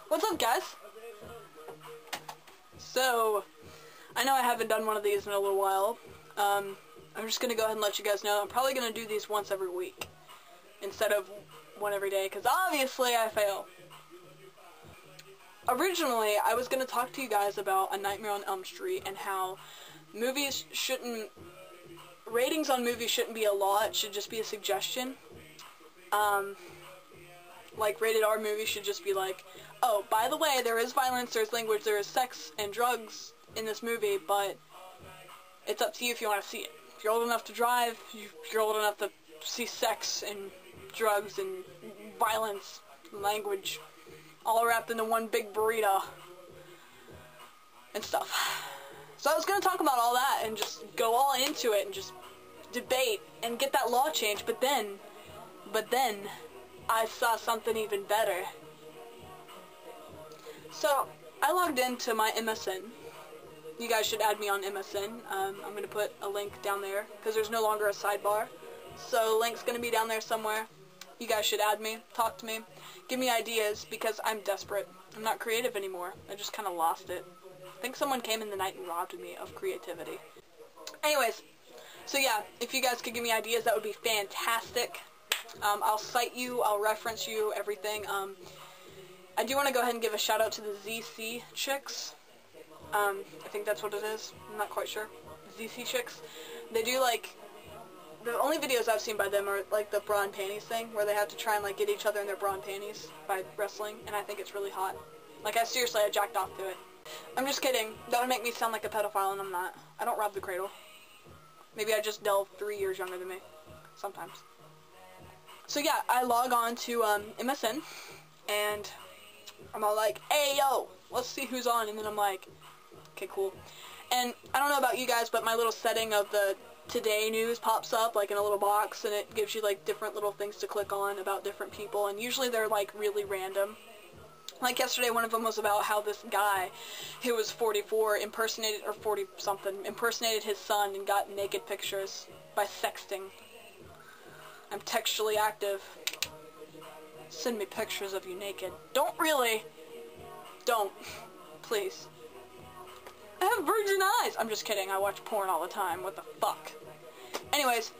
What's up, guys? So, I know I haven't done one of these in a little while. I'm just going to go ahead and let you guys know I'm probably going to do these once every week instead of one every day, because obviously I fail. Originally, I was going to talk to you guys about A Nightmare on Elm Street and how ratings on movies shouldn't be a law, it should just be a suggestion. Like, rated R movies should just be like, oh, by the way, there is violence, there's language, there is sex and drugs in this movie, but it's up to you if you want to see it. If you're old enough to drive, if you're old enough to see sex and drugs and violence and language all wrapped into one big burrito and stuff. So I was going to talk about all that and just go all into it and just debate and get that law changed, but then I saw something even better. So I logged into my MSN. You guys should add me on MSN. I'm going to put a link down there because there's no longer a sidebar. So the link's going to be down there somewhere. You guys should add me, talk to me, give me ideas because I'm desperate. I'm not creative anymore. I just kind of lost it. I think someone came in the night and robbed me of creativity. Anyways, so yeah, if you guys could give me ideas, that would be fantastic. I'll cite you, I'll reference you, everything. I do want to go ahead and give a shout out to the ZC chicks. I think that's what it is. I'm not quite sure. ZC chicks. They do like, the only videos I've seen by them are like the bra and panties thing, where they have to try and like get each other in their bra and panties by wrestling, and I think it's really hot. Like, I jacked off to it. I'm just kidding. That would make me sound like a pedophile, and I'm not. I don't rob the cradle. Maybe I just delve 3 years younger than me. Sometimes. So yeah, I log on to MSN, and I'm all like, hey yo, let's see who's on, and then I'm like, okay, cool. And I don't know about you guys, but my little setting of the Today news pops up like in a little box, and it gives you like different little things to click on about different people, and usually they're like really random. Like yesterday, one of them was about how this guy who was 44 impersonated, or 40-something, impersonated his son and got naked pictures by sexting. I'm textually active. Send me pictures of you naked. Don't really. Don't. Please. I have virgin eyes. I'm just kidding. I watch porn all the time. What the fuck? Anyways.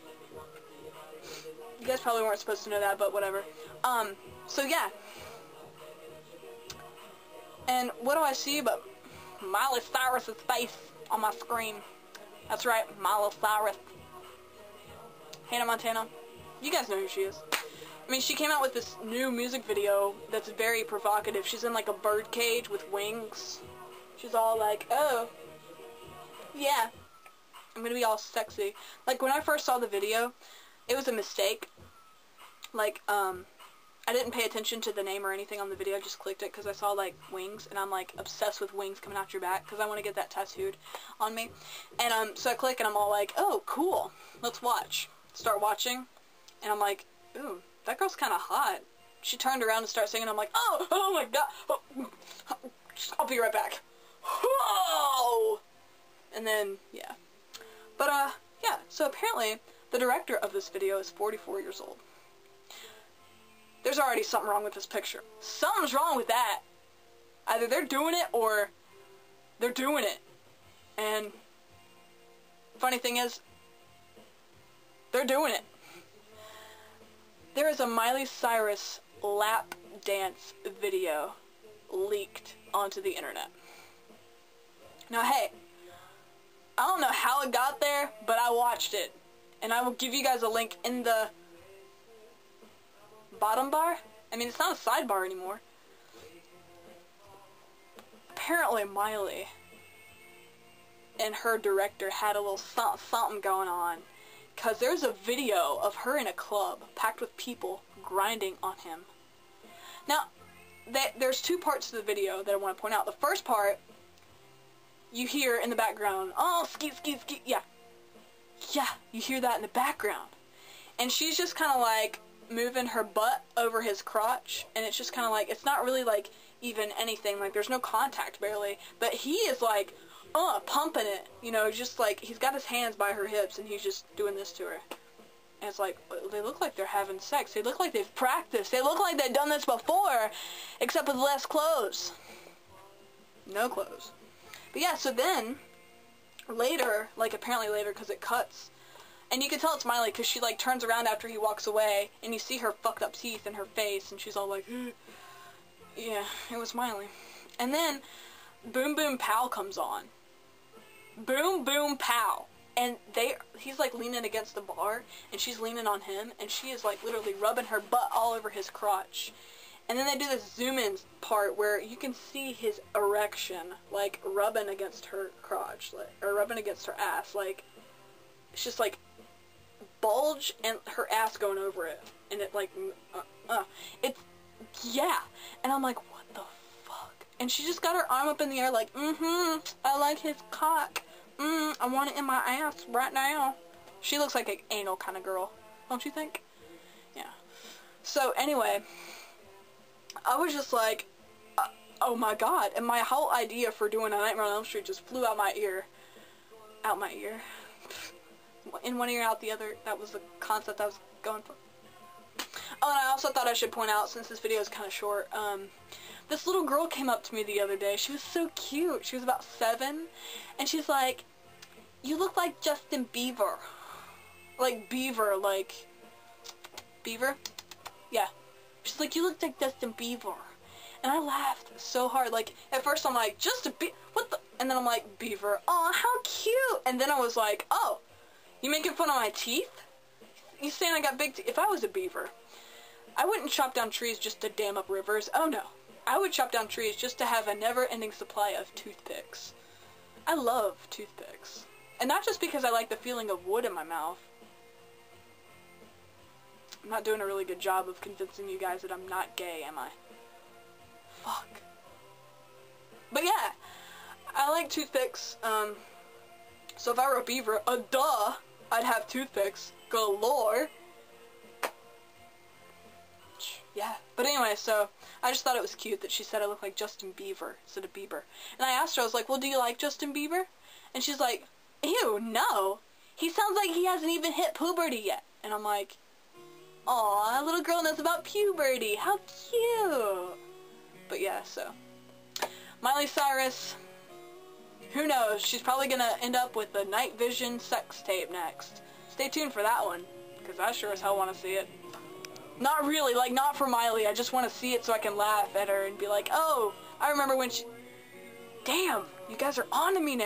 You guys probably weren't supposed to know that, but whatever. So yeah. And what do I see but Miley Cyrus' face on my screen? That's right, Miley Cyrus. Hannah Montana. You guys know who she is. I mean, she came out with this new music video that's very provocative. She's in like a bird cage with wings. She's all like, oh, yeah, I'm gonna be all sexy. Like, when I first saw the video, it was a mistake. Like, I didn't pay attention to the name or anything on the video. I just clicked it because I saw, like, wings, and I'm, like, obsessed with wings coming out your back because I want to get that tattooed on me. And, so I click, and I'm all like, oh, cool, let's watch. Start watching, and I'm like, ooh, that girl's kind of hot. She turned around and started singing. I'm like, oh my god, oh, I'll be right back. Whoa! And then, yeah. But, yeah, so apparently the director of this video is 44 years old. There's already something wrong with this picture. Something's wrong with that. Either they're doing it or they're doing it. And the funny thing is, they're doing it. There is a Miley Cyrus lap dance video leaked onto the internet. Now, hey, I don't know how it got there, but I watched it. And I will give you guys a link in the bottom bar. I mean, it's not a sidebar anymore. Apparently, Miley and her director had a little something going on. Because there's a video of her in a club packed with people grinding on him. Now, there's two parts to the video that I want to point out. The first part, you hear in the background, oh, skeet, skeet, skeet, yeah. Yeah, you hear that in the background. And she's just kind of like moving her butt over his crotch, and it's just kind of like, it's not really like even anything, like there's no contact barely, but he is like, pumping it, you know, just like, he's got his hands by her hips, and he's just doing this to her. And it's like, they look like they're having sex. They look like they've practiced. They look like they've done this before, except with less clothes. No clothes. But yeah, so then, later, like apparently later because it cuts, and you can tell it's Miley because she like turns around after he walks away, and you see her fucked up teeth in her face, and she's all like, yeah, it was Miley. And then, Boom Boom Pow comes on. Boom Boom Pow. And he's like leaning against the bar, and she's leaning on him, and she is like literally rubbing her butt all over his crotch. And then they do this zoom-in part where you can see his erection, like rubbing against her crotch, like, or rubbing against her ass, like it's just like bulge and her ass going over it, and it like it's yeah. And I'm like, what the fuck? And she just got her arm up in the air, like, I like his cock. I want it in my ass right now. She looks like an anal kind of girl, don't you think? Yeah. So anyway, I was just like, oh my god. And my whole idea for doing a Nightmare on Elm Street just flew out my ear. Out my ear. In one ear, out the other. That was the concept I was going for. Oh, and I also thought I should point out, since this video is kind of short, this little girl came up to me the other day. She was so cute. She was about 7. And she's like, you look like Justin Beaver. Like Beaver, like... Beaver? Yeah. She's like, you look like Justin Beaver. And I laughed so hard. Like, at first I'm like, Justin Beaver? What the... And then I'm like, Beaver. Oh, how cute. And then I was like, oh, you making fun of my teeth? You saying I got big teeth? If I was a beaver, I wouldn't chop down trees just to dam up rivers. Oh no. I would chop down trees just to have a never-ending supply of toothpicks. I love toothpicks. And not just because I like the feeling of wood in my mouth. I'm not doing a really good job of convincing you guys that I'm not gay, am I? Fuck. But yeah, I like toothpicks. So if I were a beaver, I'd have toothpicks galore. Yeah. But anyway, so I just thought it was cute that she said I look like Justin Bieber instead of Bieber. And I asked her, I was like, well, do you like Justin Bieber? And she's like, ew, no. He sounds like he hasn't even hit puberty yet. And I'm like, aw, a little girl knows about puberty. How cute. But yeah, so. Miley Cyrus, who knows? She's probably going to end up with the night vision sex tape next. Stay tuned for that one, because I sure as hell want to see it. Not really, like, not for Miley. I just want to see it so I can laugh at her and be like, oh, I remember when she... Damn, you guys are on to me now.